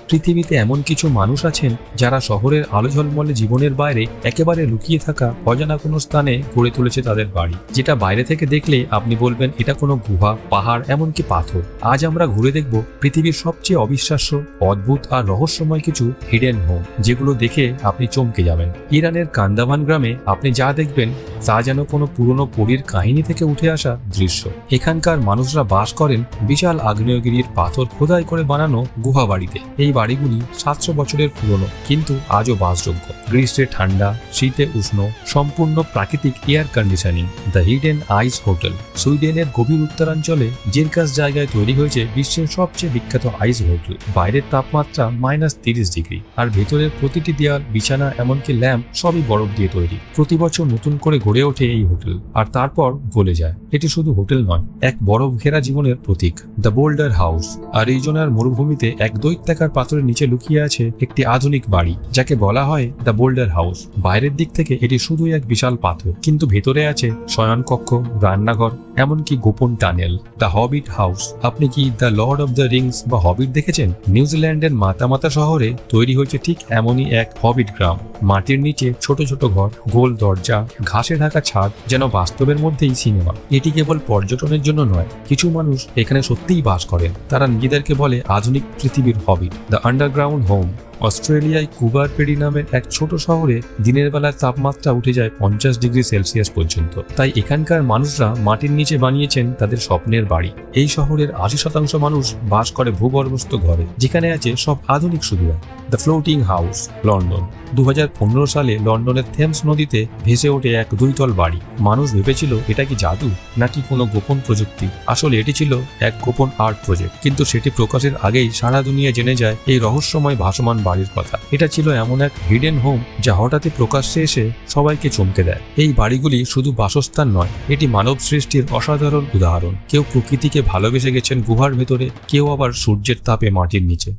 পৃথিবীতে এমন কিছু মানুষ আছেন যারা শহরের আলো ঝলমলে জীবনের বাইরে একেবারে লুকিয়ে থাকা অজানা কোনো স্থানে গড়ে তুলেছে তাদের বাড়ি, যেটা বাইরে থেকে দেখলে আপনি বলবেন এটা কোনো গুহা, পাহাড়, এমনকি পাথর। আজ আমরা ঘুরে দেখব পৃথিবীর সবচেয়ে অবিশ্বাস্য, অদ্ভুত আর রহস্যময় কিছু হিডেন হোম, যেগুলো দেখে আপনি চমকে যাবেন। ইরানের কান্দাভান গ্রামে আপনি যা দেখবেন তা যেন কোনো পুরনো পরীর কাহিনী থেকে উঠে আসা দৃশ্য। এখানকার মানুষরা বাস করেন বিশাল আগ্নেয়গিরির পাথর খোদাই করে বানানো গুহা বাড়িতে। এই বাড়িগুলি 700 বছরের পুরনো, কিন্তু আজও বাসযোগ্য। গ্রীষ্মে ঠান্ডা, শীতে উষ্ণ, সম্পূর্ণ প্রাকৃতিক air conditioning. The hidden ice hotel সুইডেনের গভীর উত্তরাঞ্চলে জেরকাস জায়গায় তৈরি হয়েছে বিশ্বের সবচেয়ে বিখ্যাত আইস হোটেল। বাইরের তাপমাত্রা -30 ডিগ্রি, আর ভেতরের প্রতিটি দেয়াল, বিছানা, এমনকি ল্যাম্প সবই বরফ দিয়ে তৈরি। প্রতি বছর নতুন করে গড়ে ওঠে এই হোটেল, আর তারপর গলে যায়। এটি শুধু হোটেল নয়, এক বরফ ঘেরা জীবনের প্রতীক। দ্য বোল্ডার হাউস আরিজোনার মরুভূমিতে এক দৈত্যাকার পাথরের নিচে লুকিয়ে আছে একটি আধুনিক বাড়ি, যাকে বলা হয় দ্য বোল্ডার হাউস। বাইরের দিক থেকে এটি শুধুই এক বিশাল পাথর, কিন্তু ভেতরে আছে শয়নকক্ষ, রান্নাঘর, এমনকি গোপন টানেল। The Hobbit house. আপনি কি the Lord of the Rings বা হবিট দেখেছেন? নিউজিল্যান্ডের মাতামাতা শহরে তৈরি হয়েছে ঠিক এমনই এক হবিট গ্রাম। মাটির নিচে ছোট ছোট ঘর, গোল দরজা, ঘাসে ঢাকা ছাদ, যেন বাস্তবের মধ্যেই সিনেমা। এটি কেবল পর্যটনের জন্য নয়, কিছু মানুষ এখানে সত্যিই বাস করেন। তারা নিজেদেরকে বলে আধুনিক পৃথিবীর হবিট। The underground home. অস্ট্রেলিয়ায় কুবার পেরি নামের এক ছোট শহরে দিনের বেলার তাপমাত্রা উঠে যায় 50 ডিগ্রি সেলসিয়াস পর্যন্ত। তাই এখানকার মানুষরা মাটির নিচে বানিয়েছেন তাদের স্বপ্নের বাড়ি। এই শহরের 80% মানুষ বাস করে ভূগর্ভস্থ ঘরে, যেখানে আছে সব আধুনিক সুবিধা। The floating house London. 2015 সালে লন্ডনের থেমস নদীতে ভেসে ওঠে এক 2 তল বাড়ি। মানুষ ভেবেছিল এটা কি জাদু নাকি কোনো গোপন প্রযুক্তি। আসলে এটি ছিল এক গোপন আর্ট প্রজেক্ট, কিন্তু সেটি প্রকাশের আগেই সারা দুনিয়া জেনে যায় এই রহস্যময় ভাসমান বাড়ির কথা। এটা ছিল এমন এক হিডেন হোম যা হঠাৎই প্রকাশ্যে এসে সবাইকে চমকে দেয়। এই বাড়িগুলি শুধু বাসস্থান নয়, এটি মানব সৃষ্টির অসাধারণ উদাহরণ। কেউ প্রকৃতিকে ভালোবেসে গেছেন গুহার ভেতরে, কেউ আবার সূর্যের তাপে মাটির নিচে।